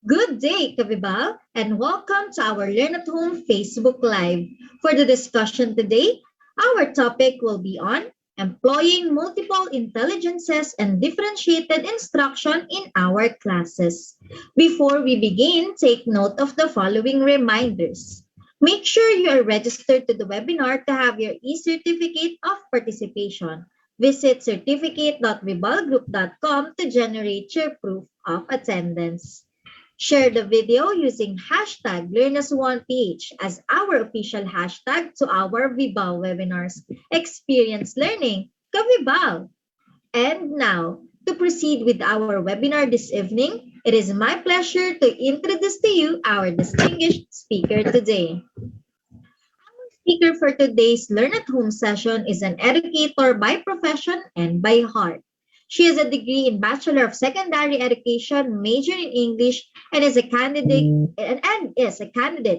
Good day, Kabibal, and welcome to our Learn at Home Facebook Live. For the discussion today, our topic will be on employing multiple intelligences and differentiated instruction in our classes. Before we begin, take note of the following reminders. Make sure you are registered to the webinar to have your e-certificate of participation. Visit certificate.vibalgroup.com to generate your proof of attendance. Share the video using hashtag LearnAsOnePH as our official hashtag to our Vibal webinars. Experience learning, ka-Vibal! And now, to proceed with our webinar this evening, it is my pleasure to introduce to you our distinguished speaker today. Speaker for today's Learn at Home session is an educator by profession and by heart. She has a degree in Bachelor of Secondary Education, major in English, and is a candidate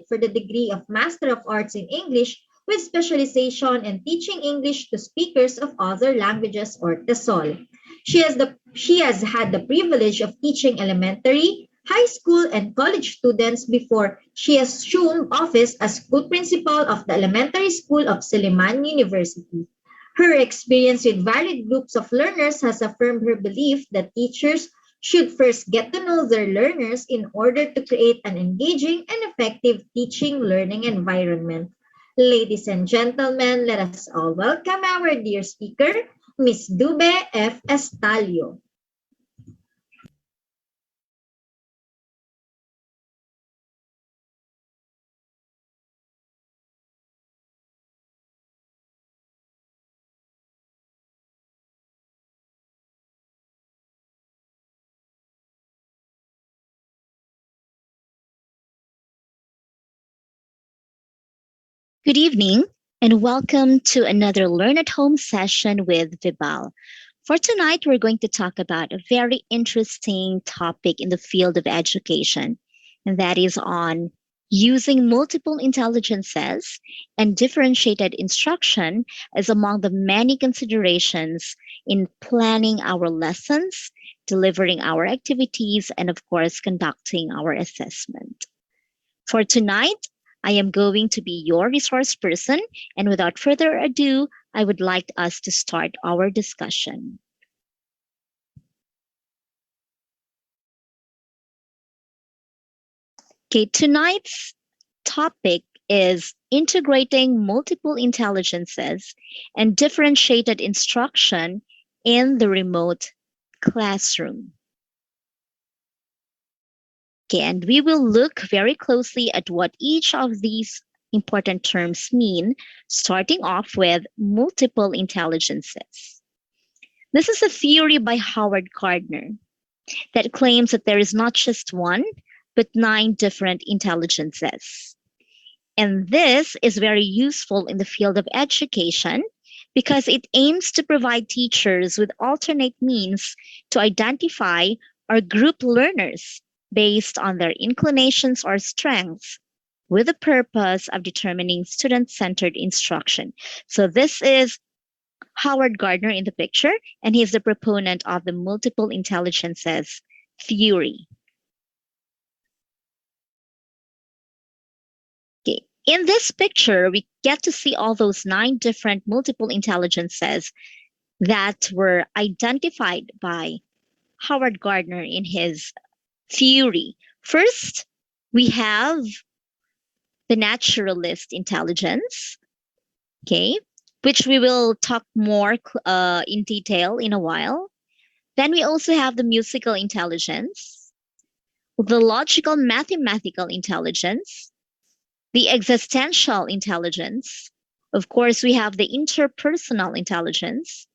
for the degree of Master of Arts in English with specialization in teaching English to speakers of other languages or TESOL. She has had the privilege of teaching elementary, high school, and college students before she assumed office as school principal of the elementary school of Suleiman University. Her experience with varied groups of learners has affirmed her belief that teachers should first get to know their learners in order to create an engaging and effective teaching learning environment. Ladies and gentlemen, let us all welcome our dear speaker, Ms. Dube F. Estalio. Good evening and welcome to another Learn at Home session with Vibal. For tonight, we're going to talk about a very interesting topic in the field of education, and that is on using multiple intelligences and differentiated instruction as among the many considerations in planning our lessons, delivering our activities, and of course, conducting our assessment. For tonight, I am going to be your resource person, and without further ado, I would like us to start our discussion. Okay, tonight's topic is integrating multiple intelligences and differentiated instruction in the remote classroom. Okay, and we will look very closely at what each of these important terms mean, starting off with multiple intelligences. This is a theory by Howard Gardner that claims that there is not just one, but 9 different intelligences. And this is very useful in the field of education because it aims to provide teachers with alternate means to identify or group learners based on their inclinations or strengths with the purpose of determining student-centered instruction. So this is Howard Gardner in the picture, and he's the proponent of the multiple intelligences theory. Okay. In this picture, we get to see all those 9 different multiple intelligences that were identified by Howard Gardner in his theory. First, we have the naturalist intelligence, okay, which we will talk more in detail in a while. Then we also have the musical intelligence, the logical mathematical intelligence, the existential intelligence. Of course, we have the interpersonal intelligence,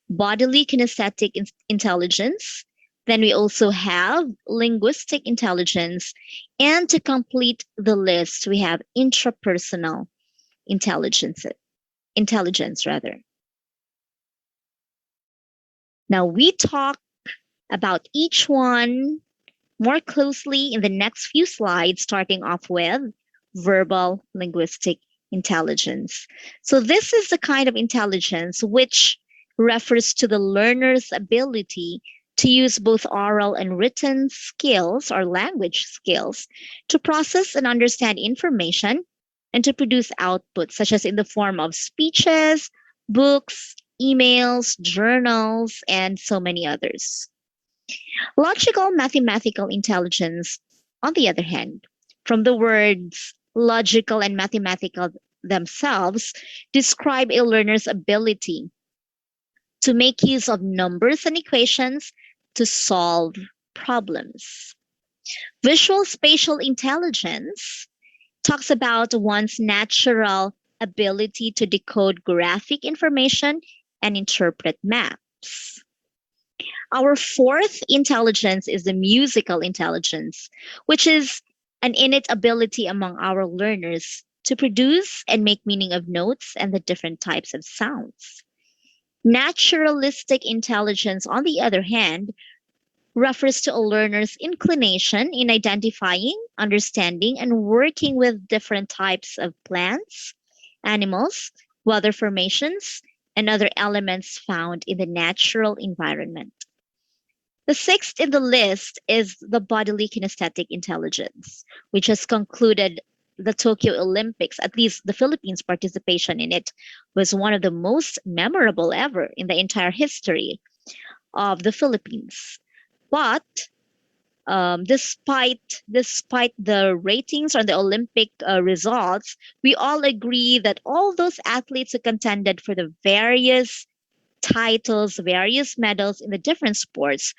bodily kinesthetic intelligence. Then we also have linguistic intelligence. And to complete the list, we have intrapersonal intelligence. Now we talk about each one more closely in the next few slides, starting off with verbal linguistic intelligence. So this is the kind of intelligence which refers to the learner's ability to use both oral and written skills or language skills to process and understand information and to produce outputs, such as in the form of speeches, books, emails, journals, and so many others. Logical mathematical intelligence, on the other hand, from the words logical and mathematical themselves, describe a learner's ability to make use of numbers and equations to solve problems. Visual spatial intelligence talks about one's natural ability to decode graphic information and interpret maps. Our fourth intelligence is the musical intelligence, which is an innate ability among our learners to produce and make meaning of notes and the different types of sounds. Naturalistic intelligence, on the other hand, refers to a learner's inclination in identifying, understanding, and working with different types of plants, animals, weather formations, and other elements found in the natural environment. The sixth in the list is the bodily kinesthetic intelligence, which has concluded the Tokyo Olympics. At least the Philippines' participation in it was one of the most memorable ever in the entire history of the Philippines. But despite the ratings or the Olympic results, we all agree that all those athletes who contended for the various titles, various medals in the different sports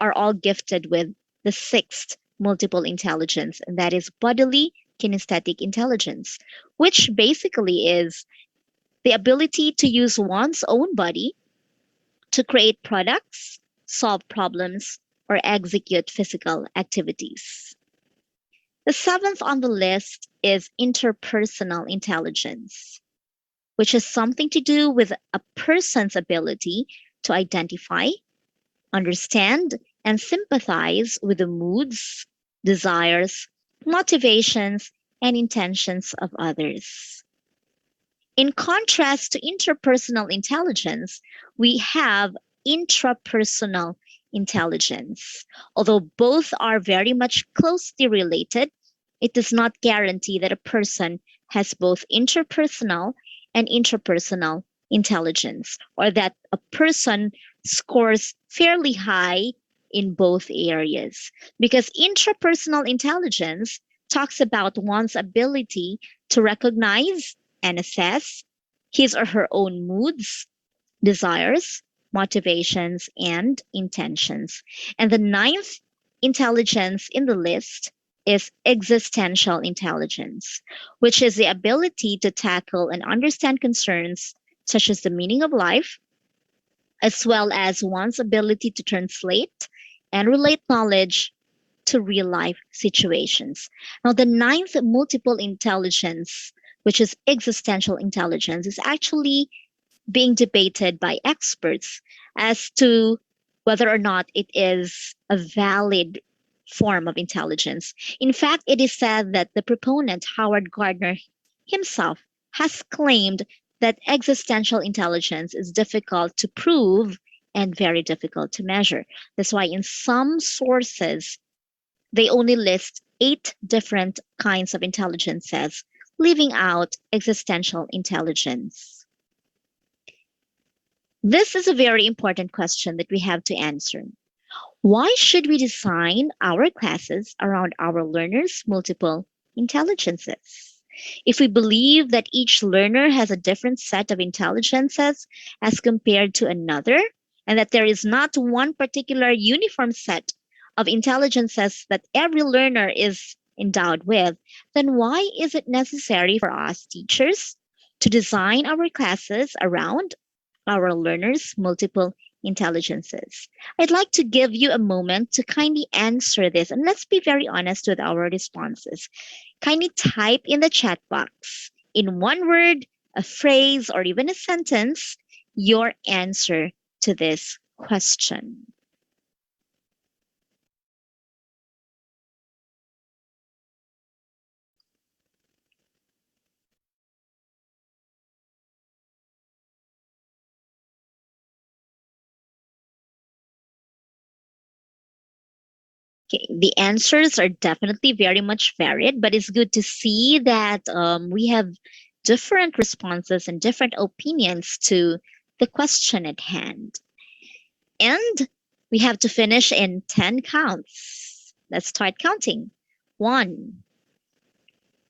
are all gifted with the sixth multiple intelligence, and that is bodily kinesthetic intelligence, which basically is the ability to use one's own body to create products, solve problems, or execute physical activities. The seventh on the list is interpersonal intelligence, which has something to do with a person's ability to identify, understand, and sympathize with the moods, desires, motivations, and intentions of others. In contrast to interpersonal intelligence, we have intrapersonal intelligence. Although both are very much closely related, it does not guarantee that a person has both interpersonal and intrapersonal intelligence, or that a person scores fairly high in both areas. Because intrapersonal intelligence talks about one's ability to recognize and assess his or her own moods, desires, motivations, and intentions. And the ninth intelligence in the list is existential intelligence, which is the ability to tackle and understand concerns such as the meaning of life, as well as one's ability to translate and relate knowledge to real life situations. Now, the ninth multiple intelligence, which is existential intelligence, is actually being debated by experts as to whether or not it is a valid form of intelligence. In fact, it is said that the proponent, Howard Gardner himself, has claimed that existential intelligence is difficult to prove and very difficult to measure. That's why in some sources, they only list 8 different kinds of intelligences, leaving out existential intelligence. This is a very important question that we have to answer. Why should we design our classes around our learners' multiple intelligences? If we believe that each learner has a different set of intelligences as compared to another, and that there is not one particular uniform set of intelligences that every learner is endowed with, then why is it necessary for us teachers to design our classes around our learners' multiple intelligences? I'd like to give you a moment to kindly answer this, and let's be very honest with our responses. Kindly type in the chat box, in one word, a phrase, or even a sentence, your answer to this question. Okay, the answers are definitely very much varied, but it's good to see that we have different responses and different opinions to the question at hand. And we have to finish in 10 counts. Let's start counting. One,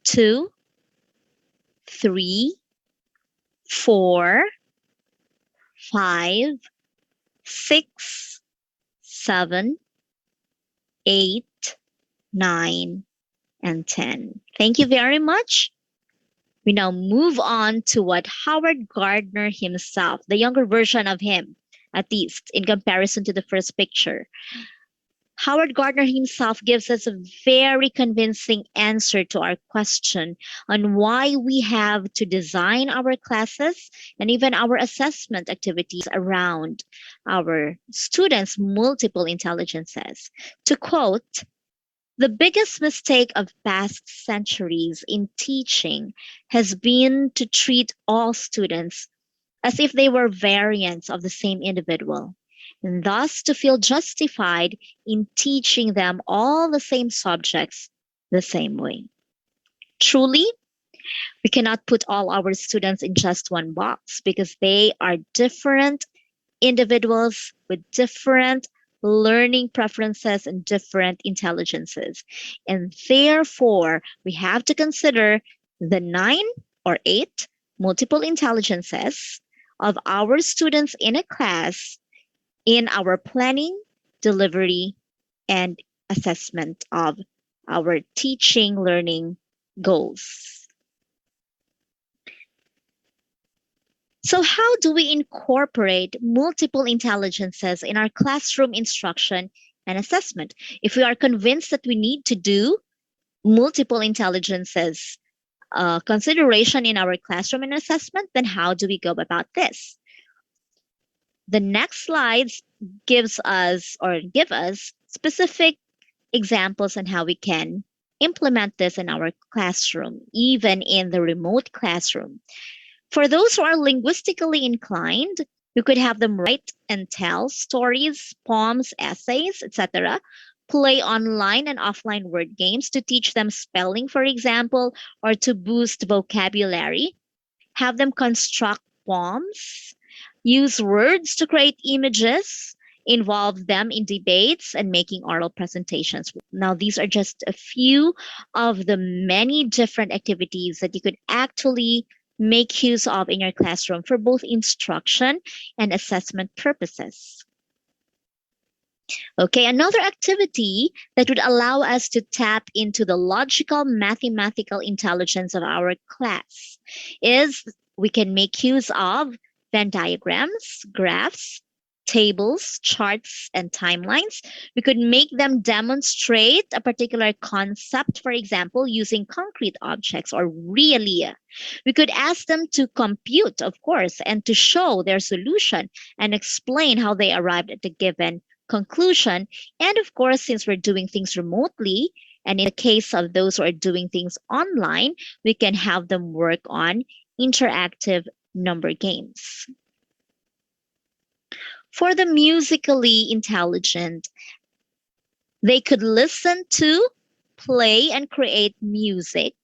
two, three, four, five, six, seven, eight, nine, and 10. Thank you very much. We now move on to what Howard Gardner himself, the younger version of him, at least in comparison to the first picture, Howard Gardner himself gives us a very convincing answer to our question on why we have to design our classes and even our assessment activities around our students' multiple intelligences. To quote, the biggest mistake of past centuries in teaching has been to treat all students as if they were variants of the same individual, and thus to feel justified in teaching them all the same subjects the same way. Truly, we cannot put all our students in just one box because they are different individuals with different learning preferences and different intelligences. And therefore, we have to consider the 9 or 8 multiple intelligences of our students in a class in our planning, delivery, and assessment of our teaching learning goals. So, how do we incorporate multiple intelligences in our classroom instruction and assessment? If we are convinced that we need to do multiple intelligences consideration in our classroom and assessment, then how do we go about this? The next slides give us specific examples on how we can implement this in our classroom, even in the remote classroom. For those who are linguistically inclined, you could have them write and tell stories, poems, essays, etc. Play online and offline word games to teach them spelling, for example, or to boost vocabulary. Have them construct poems, use words to create images, involve them in debates and making oral presentations. Now, these are just a few of the many different activities that you could actually make use of in your classroom for both instruction and assessment purposes. Okay, another activity that would allow us to tap into the logical mathematical intelligence of our class is we can make use of Venn diagrams, graphs, tables, charts, and timelines. We could make them demonstrate a particular concept, for example, using concrete objects or realia. We could ask them to compute, of course, and to show their solution and explain how they arrived at the given conclusion. And of course, since we're doing things remotely, and in the case of those who are doing things online, we can have them work on interactive number games. For the musically intelligent, they could listen to, play, and create music.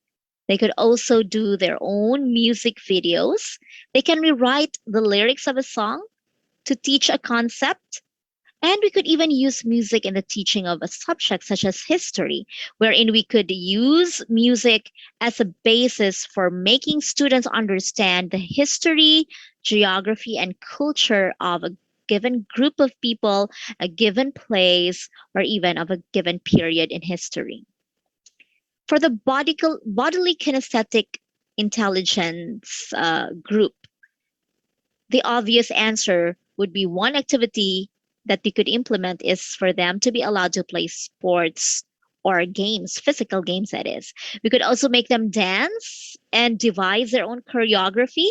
They could also do their own music videos. They can rewrite the lyrics of a song to teach a concept. And we could even use music in the teaching of a subject such as history, wherein we could use music as a basis for making students understand the history, geography, and culture of a given group of people, a given place, or even of a given period in history. For the bodily kinesthetic intelligence group, the obvious answer would be one activity that we could implement is for them to be allowed to play sports or games, physical games, that is. We could also make them dance and devise their own choreography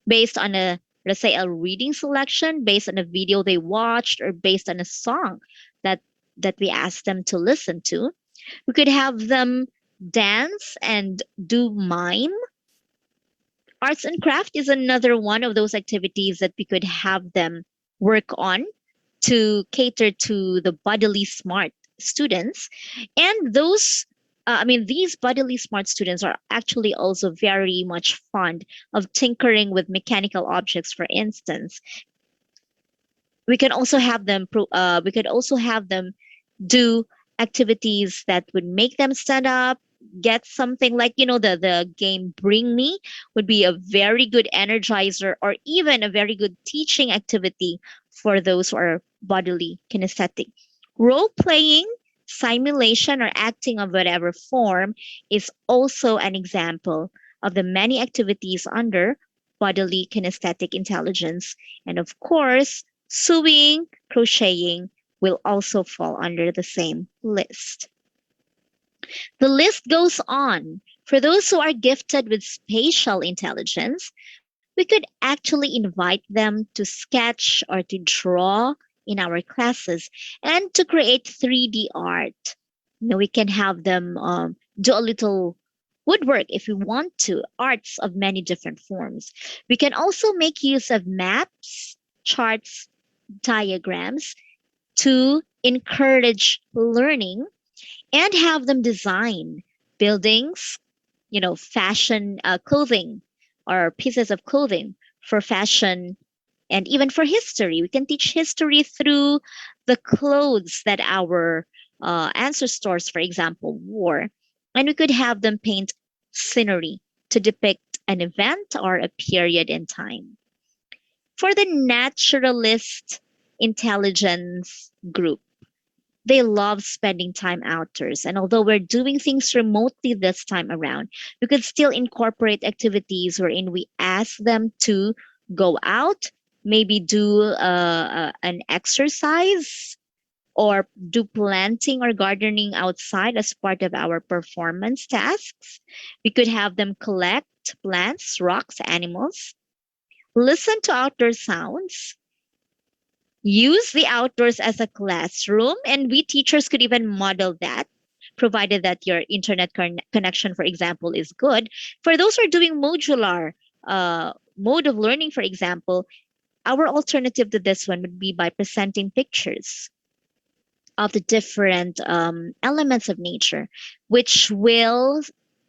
based on let's say, a reading selection, based on a video they watched, or based on a song that, that we asked them to listen to. We could have them dance and do mime. Arts and craft is another one of those activities that we could have them work on to cater to the bodily smart students. And these bodily smart students are actually also very much fond of tinkering with mechanical objects. For instance, we could also have them do activities that would make them stand up, get something like, the game Bring Me would be a very good energizer, or even a very good teaching activity for those who are bodily kinesthetic. Role playing, simulation, or acting of whatever form is also an example of the many activities under bodily kinesthetic intelligence. And of course, sewing, crocheting will also fall under the same list. The list goes on. For those who are gifted with spatial intelligence, we could actually invite them to sketch or to draw in our classes and to create 3D art. We can have them do a little woodwork if we want to, arts of many different forms. We can also make use of maps, charts, diagrams to encourage learning and have them design buildings, fashion clothing or pieces of clothing for fashion and even for history. We can teach history through the clothes that our ancestors, for example, wore. And we could have them paint scenery to depict an event or a period in time. For the naturalist intelligence group, they love spending time outdoors. And although we're doing things remotely this time around, we could still incorporate activities wherein we ask them to go out, maybe do an exercise or do planting or gardening outside as part of our performance tasks. We could have them collect plants, rocks, animals, listen to outdoor sounds, use the outdoors as a classroom, and we teachers could even model that, provided that your internet connection, for example, is good. For those who are doing modular mode of learning, for example, our alternative to this one would be by presenting pictures of the different elements of nature, which will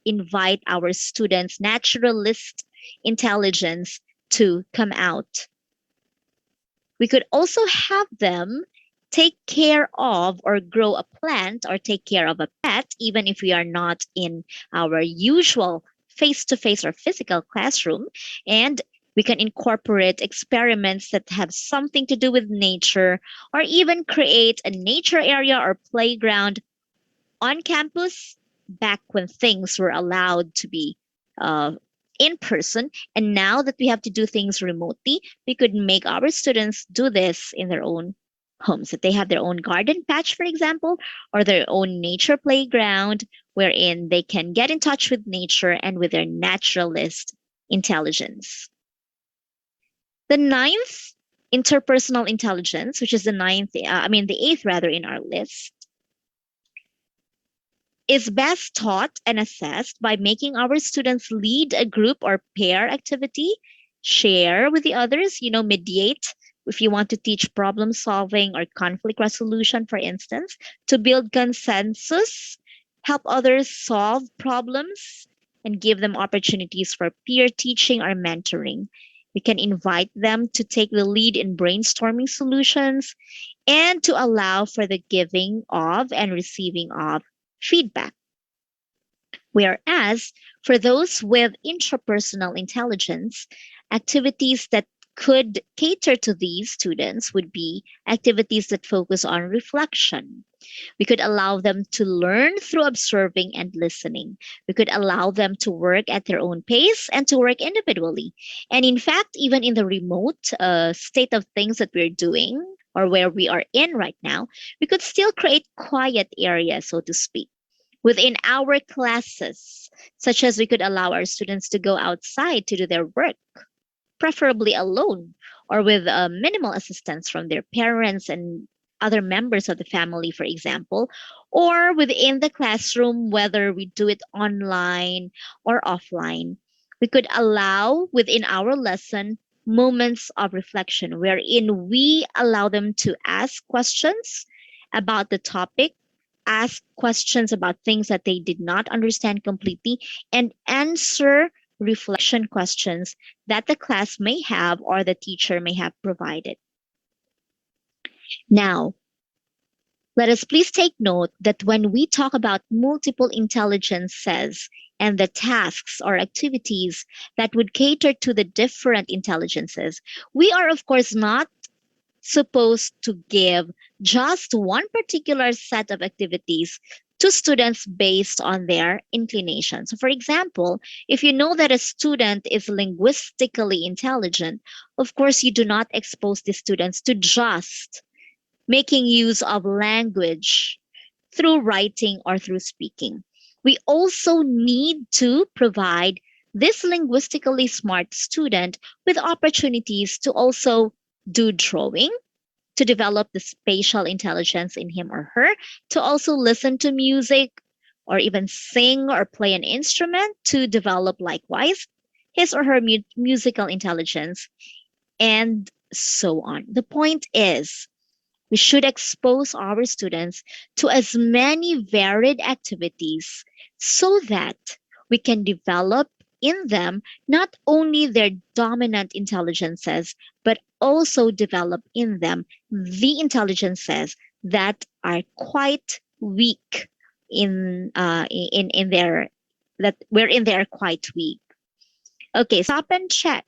invite our students' naturalist intelligence to come out. We could also have them take care of or grow a plant or take care of a pet, even if we are not in our usual face to face or physical classroom. And we can incorporate experiments that have something to do with nature, or even create a nature area or playground on campus back when things were allowed to be uh, in person. And now that we have to do things remotely, we could make our students do this in their own homes. That they have their own garden patch, for example, or their own nature playground wherein they can get in touch with nature and with their naturalist intelligence. The ninth, interpersonal intelligence, which is the eighth rather in our list, is best taught and assessed by making our students lead a group or pair activity, share with the others, mediate if you want to teach problem solving or conflict resolution, for instance, to build consensus, help others solve problems, and give them opportunities for peer teaching or mentoring. We can invite them to take the lead in brainstorming solutions and to allow for the giving of and receiving of feedback. Whereas for those with intrapersonal intelligence, activities that could cater to these students would be activities that focus on reflection. We could allow them to learn through observing and listening. We could allow them to work at their own pace and to work individually. And in fact, even in the remote state of things that we're doing or where we are in right now, we could still create quiet areas, so to speak within our classes, such as we could allow our students to go outside to do their work, preferably alone or with minimal assistance from their parents and other members of the family, for example, or within the classroom, whether we do it online or offline. We could allow within our lesson moments of reflection wherein we allow them to ask questions about the topic ask questions about things that they did not understand completely, and answer reflection questions that the class may have or the teacher may have provided. Now, let us please take note that when we talk about multiple intelligences and the tasks or activities that would cater to the different intelligences, we are, of course, not supposed to give just one particular set of activities to students based on their inclination. So, for example, if you know that a student is linguistically intelligent, of course, you do not expose the students to just making use of language through writing or through speaking. We also need to provide this linguistically smart student with opportunities to also do drawing, to develop the spatial intelligence in him or her, to also listen to music or even sing or play an instrument, to develop likewise his or her musical intelligence, and so on. The point is, we should expose our students to as many varied activities so that we can develop in them not only their dominant intelligences, but also develop in them the intelligences that are quite weak in their that wherein they are quite weak. Okay, stop and check.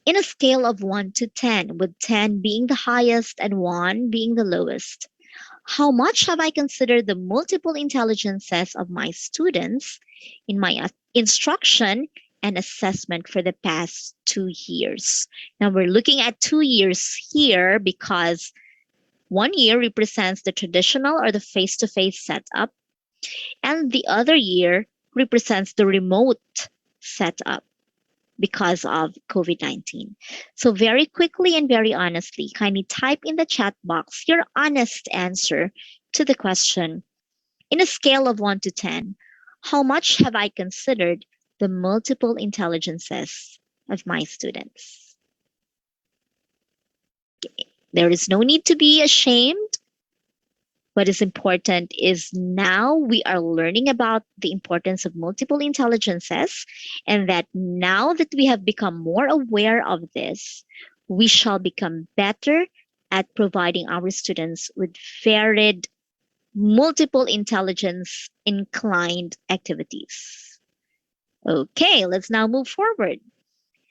In a scale of 1 to 10, with 10 being the highest and 1 being the lowest, how much have I considered the multiple intelligences of my students in my instruction and assessment for the past 2 years? Now we're looking at 2 years here because 1 year represents the traditional or the face to face setup, and the other year represents the remote setup because of COVID 19. So, very quickly and very honestly, kindly type in the chat box your honest answer to the question: in a scale of 1 to 10, how much have I considered the multiple intelligences of my students? There is no need to be ashamed. What is important is now we are learning about the importance of multiple intelligences, and that now that we have become more aware of this, we shall become better at providing our students with varied, multiple intelligence inclined activities. Okay, let's now move forward.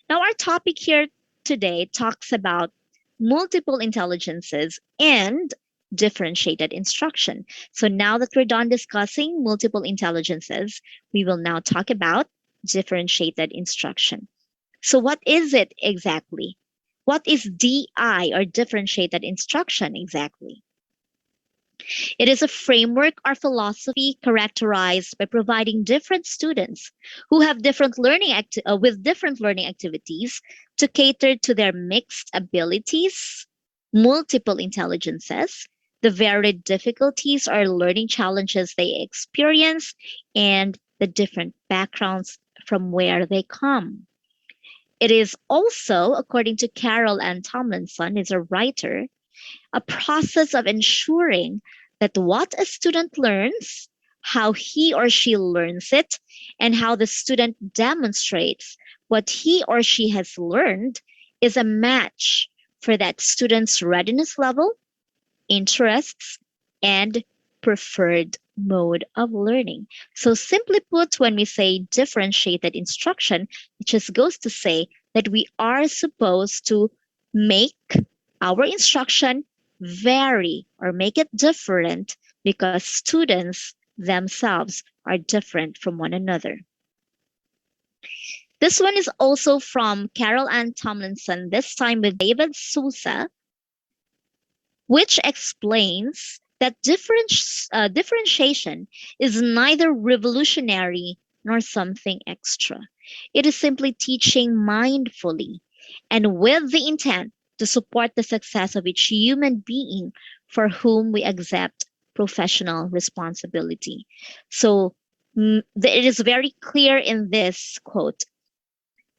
Now, our topic here today talks about multiple intelligences and differentiated instruction. So, now that we're done discussing multiple intelligences, we will now talk about differentiated instruction. So, what is it exactly? What is DI or differentiated instruction exactly? It is a framework or philosophy characterized by providing different students who have with different learning activities to cater to their mixed abilities, multiple intelligences, the varied difficulties or learning challenges they experience, and the different backgrounds from where they come. It is also, according to Carol Ann Tomlinson, is a writer, a process of ensuring that what a student learns, how he or she learns it, and how the student demonstrates what he or she has learned is a match for that student's readiness level, interests, and preferred mode of learning. So, simply put, when we say differentiated instruction, it just goes to say that we are supposed to make our instruction vary or make it different because students themselves are different from one another. This one is also from Carol Ann Tomlinson, this time with David Sousa, which explains that differentiation is neither revolutionary nor something extra. It is simply teaching mindfully and with the intent to support the success of each human being for whom we accept professional responsibility. So it is very clear in this quote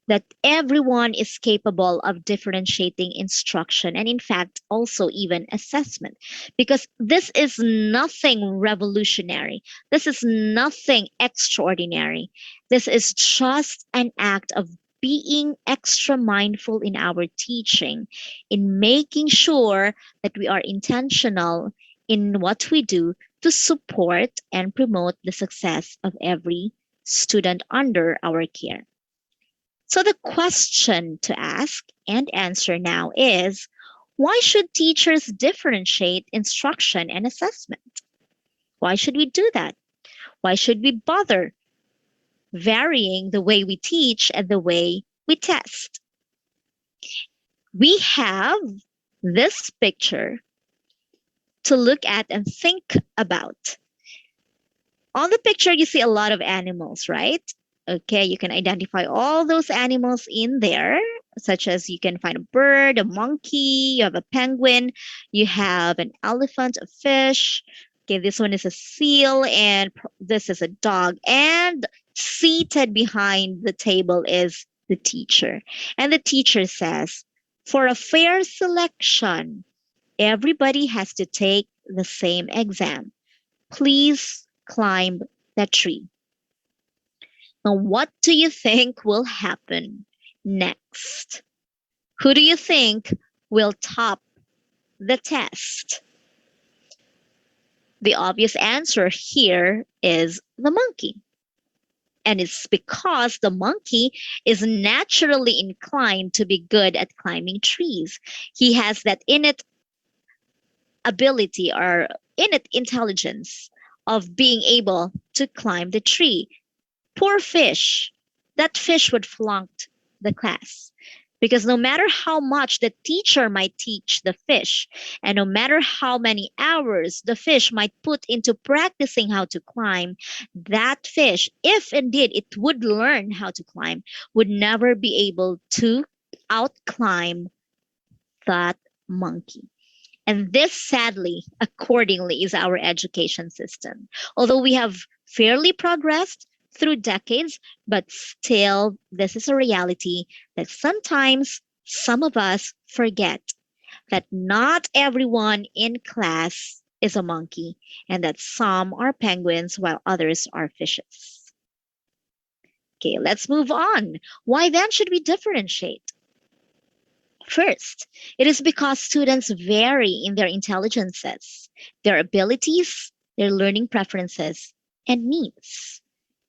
that everyone is capable of differentiating instruction and, in fact, also even assessment. Because this is nothing revolutionary, this is nothing extraordinary. This is just an act of being extra mindful in our teaching, in making sure that we are intentional in what we do to support and promote the success of every student under our care. So the question to ask and answer now is, why should teachers differentiate instruction and assessment? Why should we do that? Why should we bother varying the way we teach and the way we test? We have this picture to look at and think about. On the picture, you see a lot of animals, right? Okay, you can identify all those animals in there, such as you can find a bird, a monkey, you have a penguin, you have an elephant, a fish. Okay, this one is a seal, and this is a dog. And seated behind the table is the teacher. And the teacher says, for a fair selection, everybody has to take the same exam. Please climb that tree. Now, what do you think will happen next? Who do you think will top the test? The obvious answer here is the monkey. And it's because the monkey is naturally inclined to be good at climbing trees. He has that innate ability or innate intelligence of being able to climb the tree. Poor fish. That fish would flunk the class. Because no matter how much the teacher might teach the fish, and no matter how many hours the fish might put into practicing how to climb, that fish, if indeed it would learn how to climb, would never be able to outclimb that monkey. And this, sadly, accordingly, is our education system. Although we have fairly progressed through decades, but still, this is a reality that sometimes some of us forget that not everyone in class is a monkey and that some are penguins while others are fishes. Okay, let's move on. Why then should we differentiate? First, it is because students vary in their intelligences, their abilities, their learning preferences, and needs.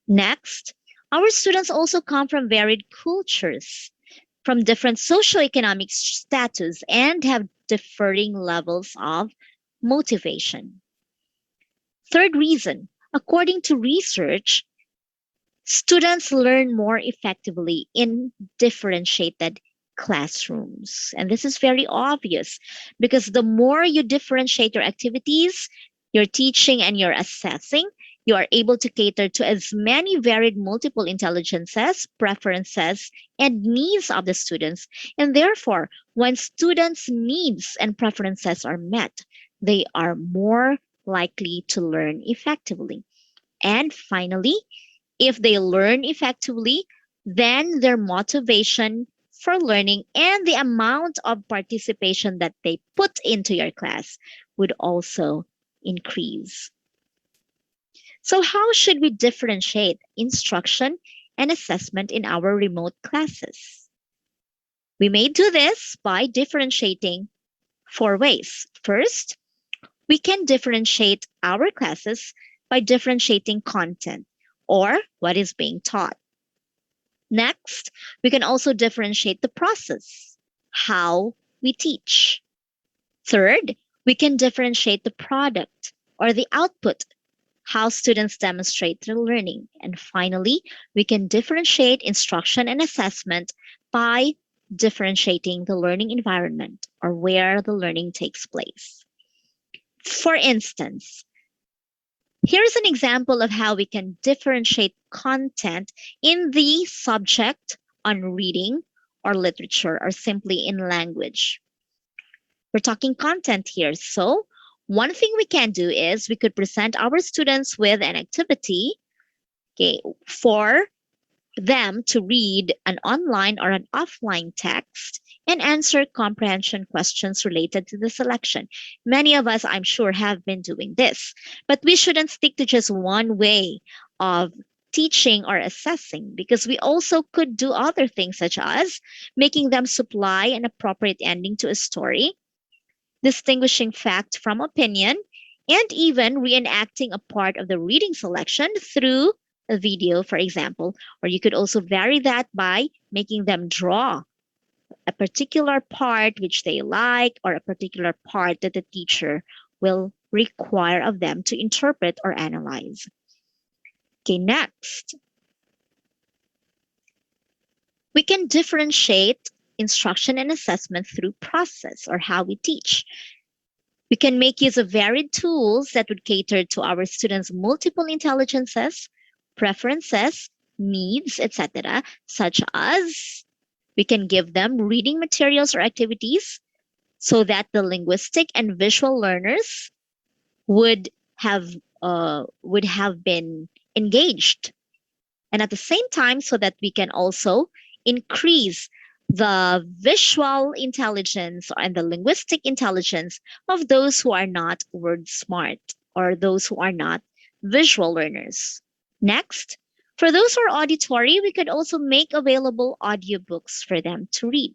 Next, our students also come from varied cultures, from different socioeconomic status, and have differing levels of motivation. Third reason, according to research, students learn more effectively in differentiated classrooms. And this is very obvious because the more you differentiate your activities, your teaching, and your assessing, you are able to cater to as many varied multiple intelligences, preferences, and needs of the students. And therefore, when students' needs and preferences are met, they are more likely to learn effectively. And finally, if they learn effectively, then their motivation for learning and the amount of participation that they put into your class would also increase. So, how should we differentiate instruction and assessment in our remote classes? We may do this by differentiating four ways. First, we can differentiate our classes by differentiating content or what is being taught. Next, we can also differentiate the process, how we teach. Third, we can differentiate the product or the output, how students demonstrate their learning. And finally, we can differentiate instruction and assessment by differentiating the learning environment or where the learning takes place. For instance, here's an example of how we can differentiate content in the subject on reading or literature or simply in language. We're talking content here. So, one thing we can do is we could present our students with an activity, okay, for them to read an online or an offline text and answer comprehension questions related to the selection. Many of us, I'm sure, have been doing this, but we shouldn't stick to just one way of teaching or assessing because we also could do other things such as making them supply an appropriate ending to a story, distinguishing fact from opinion, and even reenacting a part of the reading selection through a video, for example. Or you could also vary that by making them draw a particular part which they like or a particular part that the teacher will require of them to interpret or analyze. Okay, next, we can differentiate instruction and assessment through process or how we teach. We can make use of varied tools that would cater to our students' multiple intelligences, preferences, needs, etc., such as we can give them reading materials or activities so that the linguistic and visual learners would have would have been engaged, and at the same time so that we can also increase the visual intelligence and the linguistic intelligence of those who are not word smart or those who are not visual learners. Next, for those who are auditory, we could also make available audiobooks for them to read.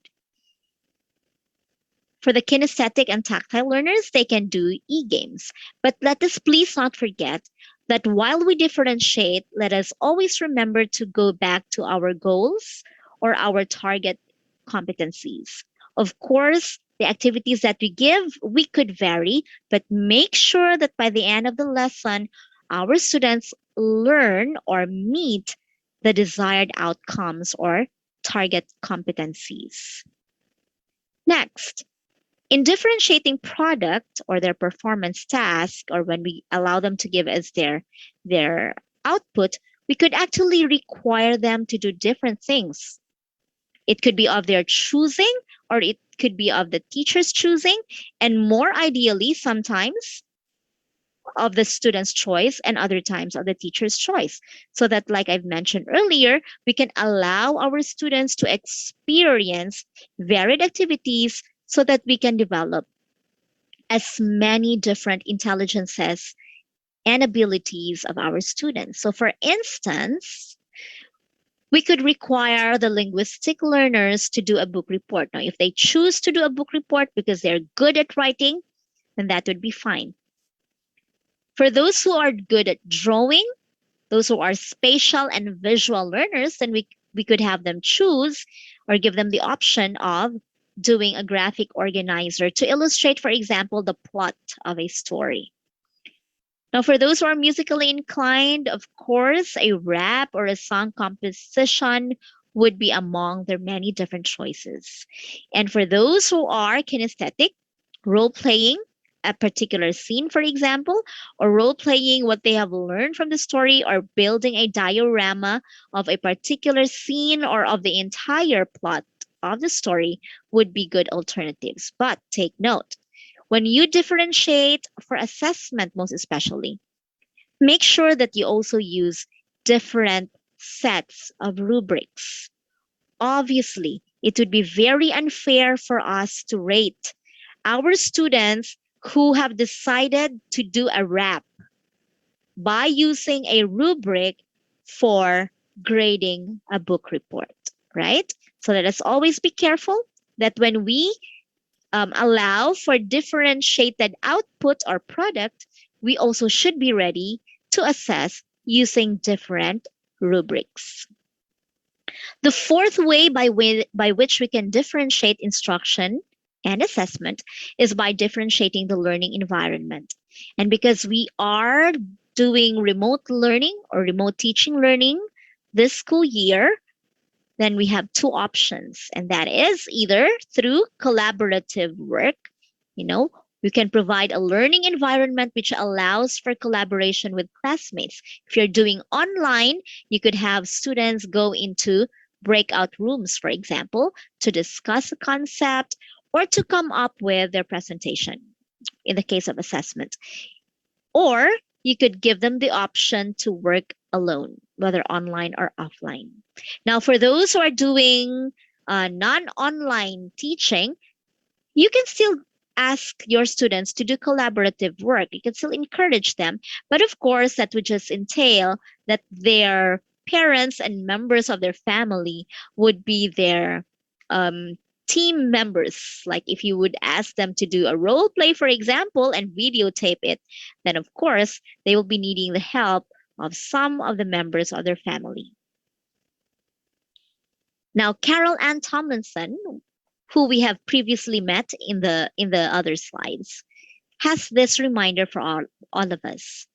For the kinesthetic and tactile learners, they can do e-games. But let us please not forget that while we differentiate, let us always remember to go back to our goals or our target competencies. Of course, the activities that we give, we could vary, but make sure that by the end of the lesson, our students learn or meet the desired outcomes or target competencies. Next, in differentiating product or their performance task, or when we allow them to give us their output, we could actually require them to do different things. It could be of their choosing, or it could be of the teacher's choosing, and more ideally, sometimes of the student's choice and other times of the teacher's choice. So that, like I've mentioned earlier, we can allow our students to experience varied activities so that we can develop as many different intelligences and abilities of our students. So, for instance, we could require the linguistic learners to do a book report. Now, if they choose to do a book report because they're good at writing, then that would be fine. For those who are good at drawing, those who are spatial and visual learners, then we could have them choose or give them the option of doing a graphic organizer to illustrate, for example, the plot of a story. Now, for those who are musically inclined, of course, a rap or a song composition would be among their many different choices. And for those who are kinesthetic, role playing a particular scene, for example, or role playing what they have learned from the story, or building a diorama of a particular scene or of the entire plot of the story would be good alternatives. But take note, when you differentiate for assessment, most especially, make sure that you also use different sets of rubrics. Obviously, it would be very unfair for us to rate our students who have decided to do a rap by using a rubric for grading a book report, right? So let us always be careful that when we allow for differentiated output or product, we also should be ready to assess using different rubrics. The fourth way by which we can differentiate instruction and assessment is by differentiating the learning environment. And because we are doing remote learning or remote teaching learning this school year, then we have two options, and that is either through collaborative work. You know, we can provide a learning environment which allows for collaboration with classmates. If you're doing online, you could have students go into breakout rooms, for example, to discuss a concept or to come up with their presentation in the case of assessment. Or you could give them the option to work alone, whether online or offline. Now, for those who are doing non online teaching, you can still ask your students to do collaborative work. You can still encourage them. But of course, that would just entail that their parents and members of their family would be their um, team members. Like if you would ask them to do a role play, for example, and videotape it, then of course, they will be needing the help of some of the members of their family. Now, Carol Ann Tomlinson, who we have previously met in the other slides, has this reminder for all of us.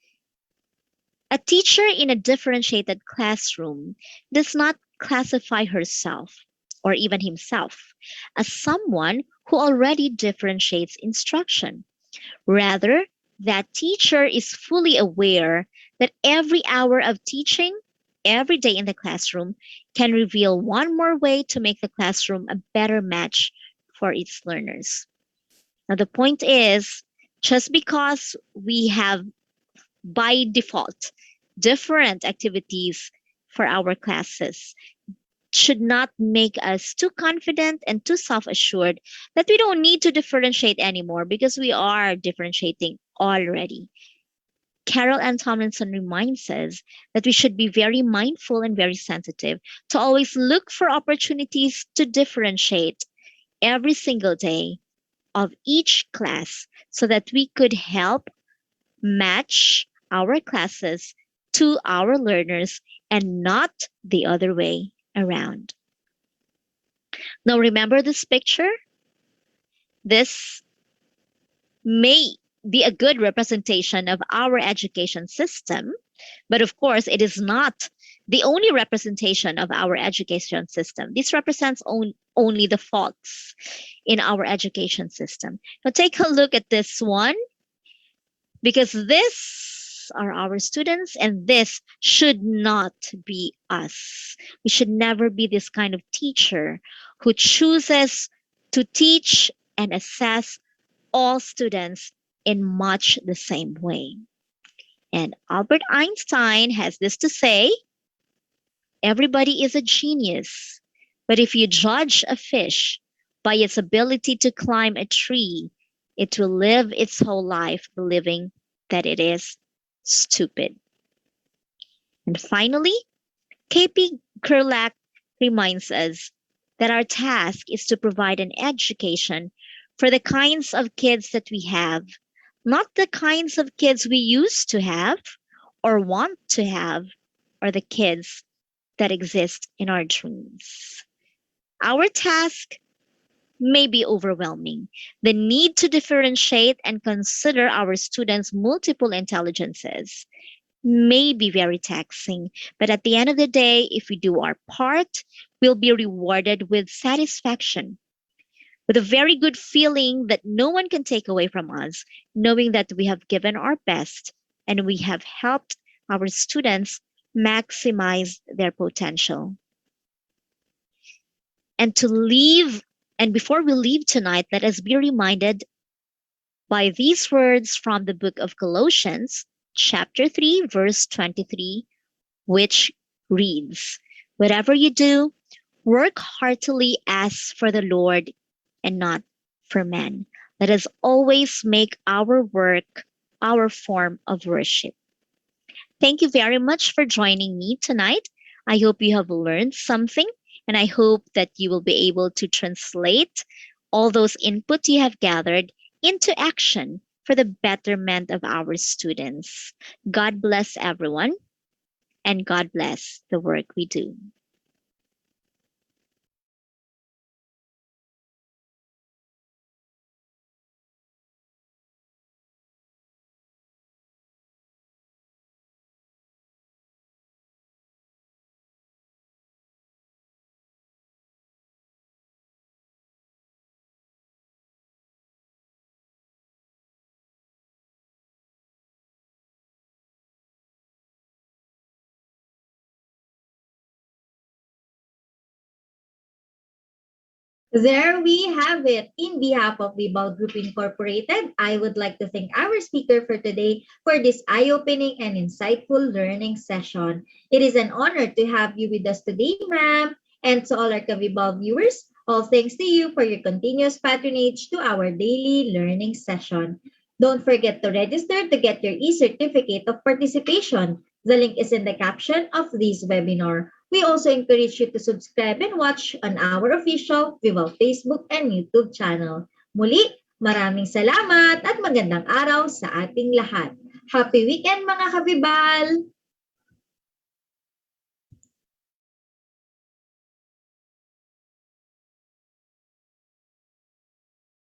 A teacher in a differentiated classroom does not classify herself or even himself as someone who already differentiates instruction. Rather, that teacher is fully aware that every hour of teaching, every day in the classroom, can reveal one more way to make the classroom a better match for its learners. Now, the point is just because we have by default different activities for our classes should not make us too confident and too self assured that we don't need to differentiate anymore because we are differentiating already. Carol Ann Tomlinson reminds us that we should be very mindful and very sensitive to always look for opportunities to differentiate every single day of each class so that we could help match our classes to our learners and not the other way around. Now, remember this picture? This may be a good representation of our education system, but of course, it is not the only representation of our education system. This represents only the faults in our education system. Now, take a look at this one because this are our students and this should not be us. We should never be this kind of teacher who chooses to teach and assess all students in much the same way. And Albert Einstein has this to say: everybody is a genius, but if you judge a fish by its ability to climb a tree, it will live its whole life believing that it is stupid. And finally, KP Kerlak reminds us that our task is to provide an education for the kinds of kids that we have, not the kinds of kids we used to have or want to have, or the kids that exist in our dreams. Our task may be overwhelming. The need to differentiate and consider our students' multiple intelligences may be very taxing, but at the end of the day, if we do our part, we'll be rewarded with satisfaction, with a very good feeling that no one can take away from us, knowing that we have given our best and we have helped our students maximize their potential. And to leave, and before we leave tonight, let us be reminded by these words from the book of Colossians, chapter 3, verse 23, which reads, whatever you do, work heartily as for the Lord and not for men. Let us always make our work our form of worship. Thank you very much for joining me tonight. I hope you have learned something, and I hope that you will be able to translate all those input you have gathered into action for the betterment of our students. God bless everyone, and God bless the work we do. There we have it. In behalf of Vibal Group Incorporated, I would like to thank our speaker for today for this eye-opening and insightful learning session. It is an honor to have you with us today, ma'am. And to all our Kavibal viewers, all thanks to you for your continuous patronage to our daily learning session. Don't forget to register to get your e-certificate of participation. The link is in the caption of this webinar. We also encourage you to subscribe and watch on our official Vival Facebook and YouTube channel. Muli, maraming salamat at magandang araw sa ating lahat. Happy weekend mga kabibal!